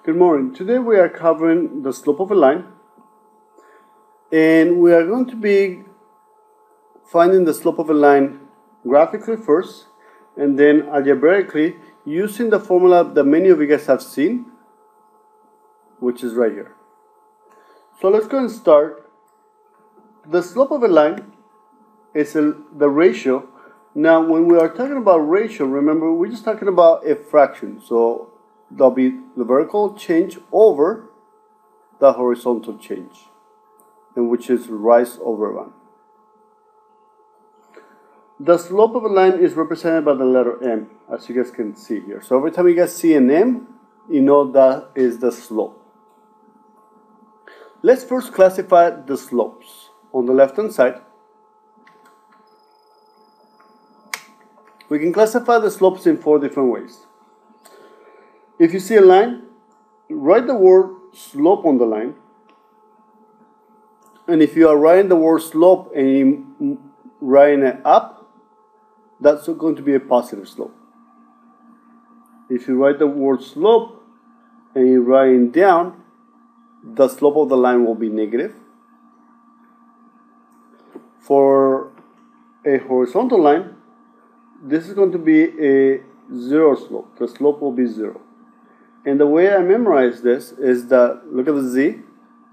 Good morning. Today we are covering the slope of a line, and we are going to be finding the slope of a line graphically first and then algebraically using the formula that many of you guys have seen, which is right here. So let's go and start. The slope of a line is the ratio. Now when we are talking about ratio, remember we're just talking about a fraction. So there'll be the vertical change over the horizontal change, and which is rise over run. The slope of a line is represented by the letter M, as you guys can see here. So every time you guys see an M, you know that is the slope. Let's first classify the slopes. On the left hand side, we can classify the slopes in 4 different ways. If you see a line, write the word slope on the line. And if you are writing the word slope and you writing it up, that's going to be a positive slope. If you write the word slope and you're writing down, the slope of the line will be negative. For a horizontal line, this is going to be a zero slope. The slope will be 0. And the way I memorize this is that, look at the Z,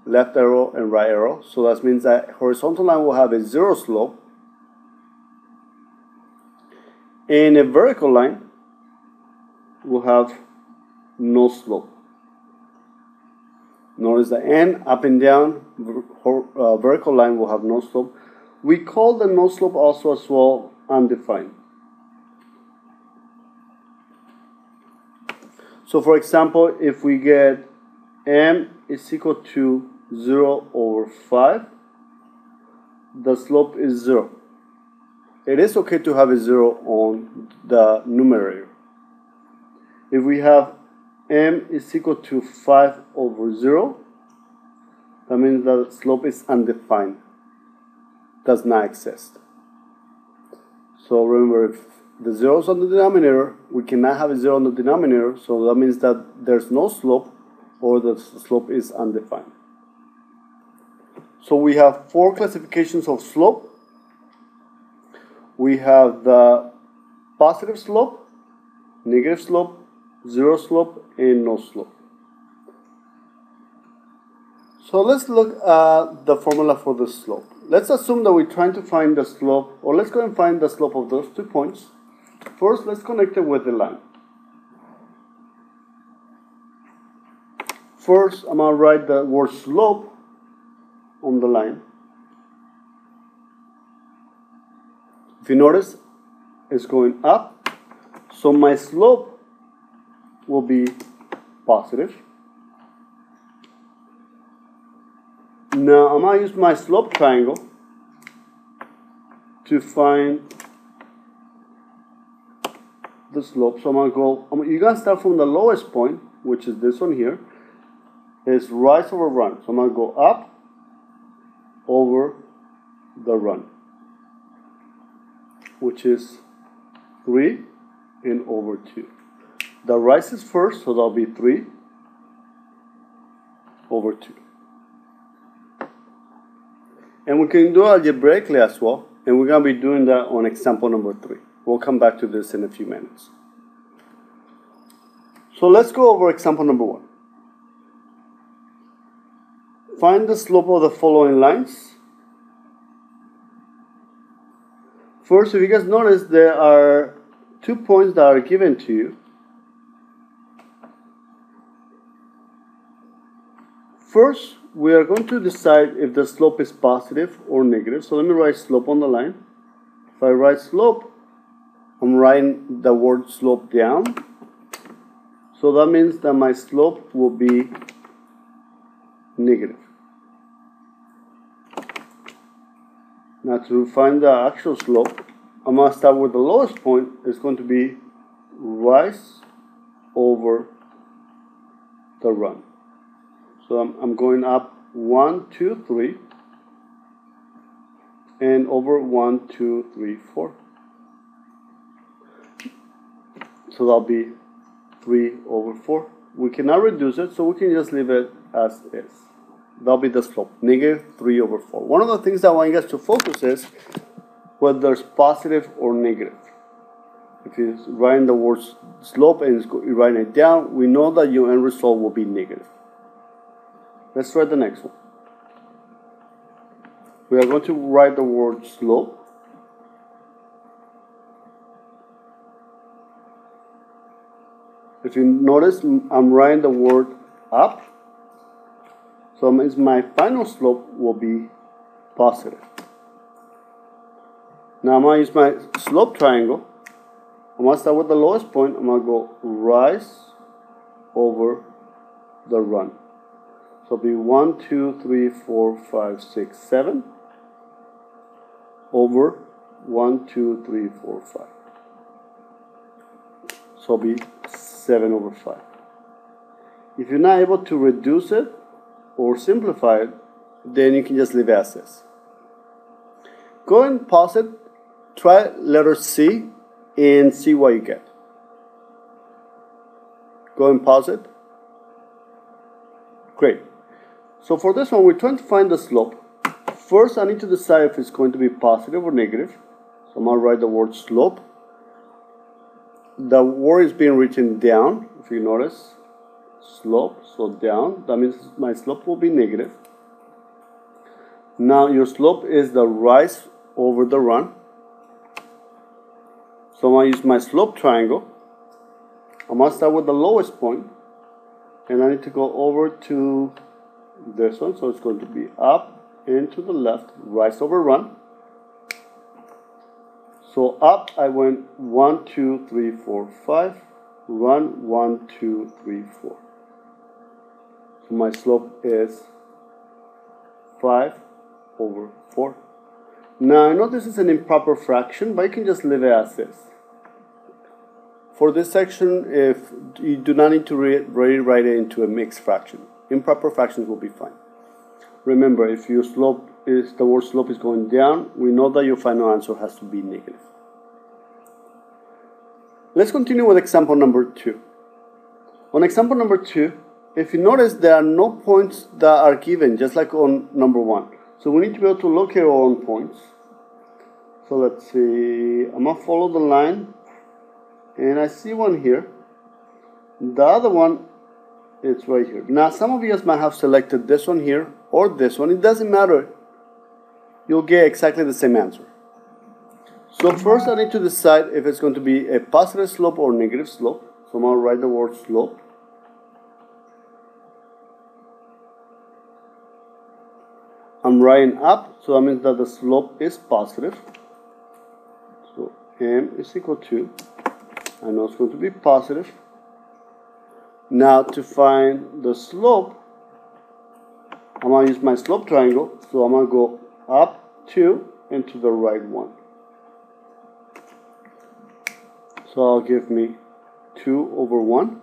left arrow and right arrow. So that means that horizontal line will have a 0 slope. And a vertical line will have no slope. Notice the N, up and down, vertical line will have no slope. We call the no slope also as well undefined. So for example, if we get M is equal to 0 over 5, the slope is 0. It is okay to have a 0 on the numerator. If we have M is equal to 5 over 0, that means the slope is undefined, does not exist. So remember, if the 0 is on the denominator, we cannot have a 0 on the denominator, so that means that there's no slope or the slope is undefined. So we have 4 classifications of slope. We have the positive slope, negative slope, 0 slope, and no slope. So let's look at the formula for the slope. Let's assume that we're trying to find the slope, or let's go and find the slope of those 2 points. First, let's connect it with the line. First, I'm going to write the word slope on the line. If you notice, it's going up, so my slope will be positive. Now I'm going to use my slope triangle to find the slope. So I'm going to go, you're going to start from the lowest point, which is this one here, is rise over run. So I'm going to go up over the run, which is 3 and over 2. The rise is first, so that'll be 3 over 2. And we can do algebraically as well, and we're going to be doing that on example number 3. We'll come back to this in a few minutes. So let's go over example number 1. Find the slope of the following lines. First, if you guys notice, there are 2 points that are given to you. First, we are going to decide if the slope is positive or negative. So let me write slope on the line. If I write slope, I'm writing the word slope down. So that means that my slope will be negative. Now to find the actual slope, I'm going to start with the lowest point. It's going to be rise over the run. So I'm going up 1, 2, 3, and over 1, 2, 3, 4. So that'll be 3 over 4. We cannot reduce it, so we can just leave it as is. That'll be the slope, -3/4. One of the things I want you guys to focus is whether there's positive or negative. If you write the word slope and you write it down, we know that your end result will be negative. Let's try the next one. We are going to write the word slope. If you notice, I'm writing the word up. So it means my final slope will be positive. Now I'm going to use my slope triangle. I'm going to start with the lowest point. I'm going to go rise over the run. So it'll be 1, 2, 3, 4, 5, 6, 7 over 1, 2, 3, 4, 5. So it'll be 7/5. If you're not able to reduce it or simplify it, then you can just leave it as is. Go and pause it, try letter C, and see what you get. Go and pause it. Great. So for this one, we're trying to find the slope. First, I need to decide if it's going to be positive or negative. So I'm going to write the word slope. The word is being written down, if you notice. Slope, so down. That means my slope will be negative. Now your slope is the rise over the run. So I'm going to use my slope triangle. I'm going to start with the lowest point, and I need to go over to this one. So it's going to be up and to the left, rise over run. So up I went 1, 2, 3, 4, 5. Run 1, 2, 3, 4. So my slope is 5/4. Now I know this is an improper fraction, but you can just leave it as is. For this section, if you do not need to rewrite it into a mixed fraction, improper fractions will be fine. Remember, if your slope is the word slope is going down, we know that your final answer has to be negative. Let's continue with example number 2. On example number 2, if you notice, there are no points that are given, just like on number 1. So we need to be able to locate our own points. So let's see, I'm going to follow the line, and I see one here. The other one is right here. Now some of you guys might have selected this one here or this one. It doesn't matter. You'll get exactly the same answer. So first I need to decide if it's going to be a positive slope or negative slope. So I'm going to write the word slope. I'm writing up, so that means that the slope is positive. So m is equal to, I know it's going to be positive. Now to find the slope, I'm going to use my slope triangle. So I'm going to go up 2 and to the right 1. So I'll give me 2/1.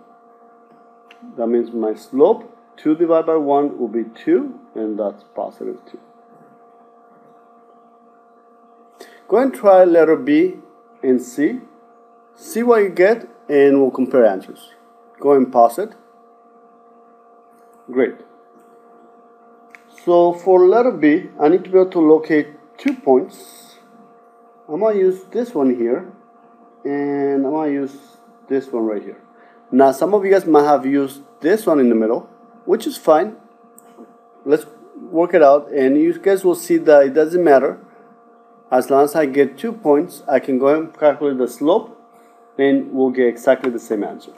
That means my slope, 2 divided by 1 will be 2, and that's positive 2. Go and try letter B and C. See what you get, and we'll compare answers. Go and pause it. Great. So for letter B, I need to be able to locate 2 points. I'm going to use this one here, and I'm going to use this one right here. Now some of you guys might have used this one in the middle, which is fine. Let's work it out, and you guys will see that it doesn't matter. As long as I get 2 points, I can go and calculate the slope, and we'll get exactly the same answer.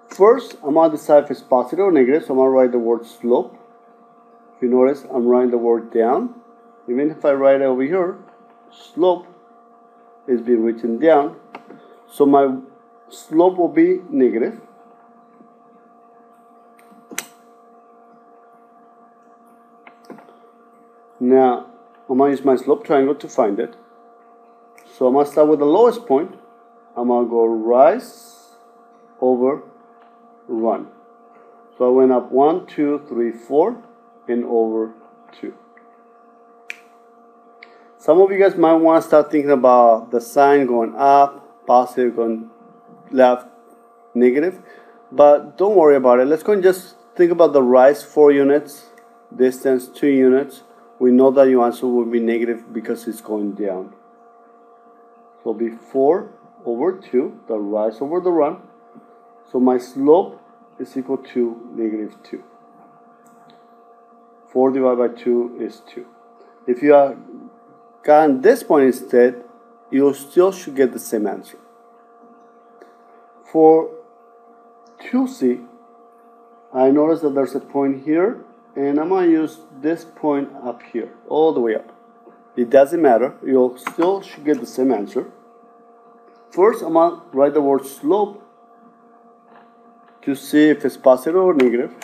First, I'm going to decide if it's positive or negative, so I'm going to write the word slope. If you notice, I'm writing the word down. Even if I write it over here, slope is being written down. So my slope will be negative. Now, I'm going to use my slope triangle to find it. So I'm going to start with the lowest point. I'm going to go rise over run. So I went up 1, 2, 3, 4, and over 2. Some of you guys might want to start thinking about the sign going up, positive, going left, negative. But don't worry about it. Let's go and just think about the rise 4 units, distance 2 units. We know that your answer will be negative because it's going down. So it'll be 4 over 2, the rise over the run. So my slope is equal to negative 2. 4 divided by 2 is 2. If you have gotten this point instead, you still should get the same answer. For 2c, I notice that there's a point here, and I'm going to use this point up here, all the way up. It doesn't matter, you still should get the same answer. First, I'm going to write the word slope to see if it's positive or negative.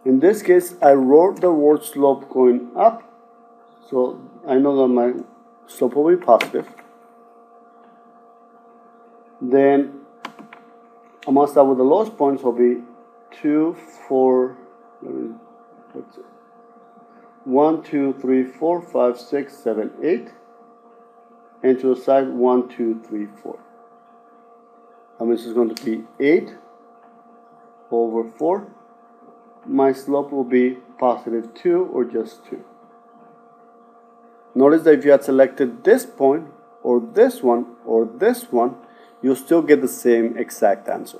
In this case, I wrote the word slope going up, so I know that my slope will be positive. Then I'm going to start with the lowest point, so it'll be 2, 4, 1, 2, 3, 4, 5, 6, 7, 8. And to the side, 1, 2, 3, 4. This is going to be 8 over 4. My slope will be positive 2 or just 2. Notice that if you had selected this point, or this one, you'll still get the same exact answer.